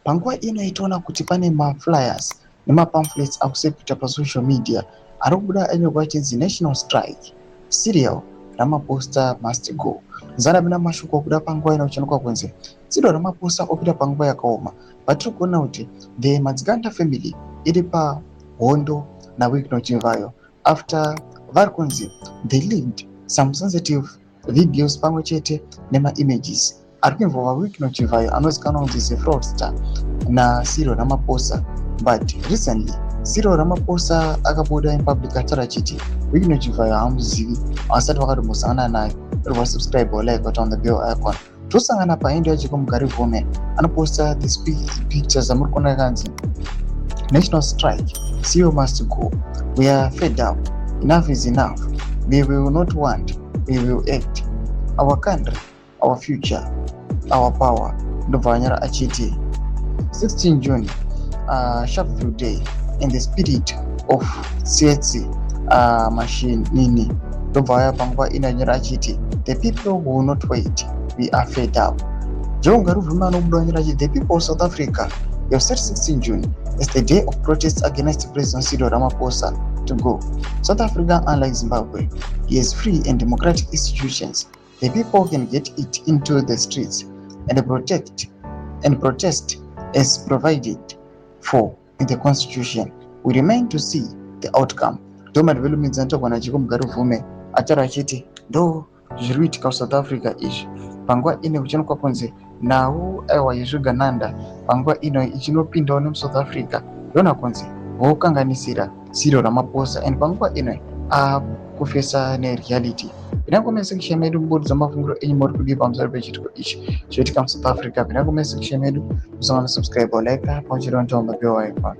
Panguva ino itoona kuti pane maflyers nemapamphlets akusepeta pasocial media ari kubuda anyorwa achinzi national strike, serial Ramaphosa must go. Zanabina mashoko okuda panguva ino kuchanokwa kunzi Cyril Ramaphosa opita panguva yakaoma. Patiri kuona kuti the Madzikanda family iri pahondo naWikinochivayo after vari kunzi they leaked some sensitive videos pamwe chete nema-images ari kuinvolva Wikinochivayo anozikanwa kunzi ZVAITWA naCyril Ramaphosa. But recently Cyril Ramaphosa akabuda in public ataura achiti Wikinochivayo haamuzivi asati vakatombosangana naye. Uri subscribe or like on the bell icon. Tosangana paendo yacho kumugari vhome anoposta these pictures amuri kuona kanzi national strike, CEO must go, we are fed up, enough is enough, we will not want, we will act, our country, our future, our power. Ndobva anyara achiti 16 June sharp few day in the spirit of CHC machine nini. Ndobva aya panguva inanyara achiti the people will not wait, we are fed up. Jonga ruvuma anobuda anyara achiti the people of South Africa, you have set 16 June as the day of protest against President Cyril Ramaphosa to go. South Africa, unlike Zimbabwe, is free and democratic institutions. The people can get it into the streets and protest as provided for in the constitution. We remain to see the outcome. Doma development zantogwana chiko mugari vhume atara achiti ndo zviri kuitika South Africa izvi panguva ino kuchanokwa kunzi nawo aiwa yezvigananda panguva ino ichinopindawo nemuSouth Africa yona kunzi vokanganisira Cyril Ramaphosa and panguva ino akufesa nereality. Pinangomesa section medu mubudza mafunguro enyu muri kudii pamusoro pechitiko ichi zvoitika muSouth Africa. Pinangomesa section medu musangana subscribe or like pamwe chete on the bell icon.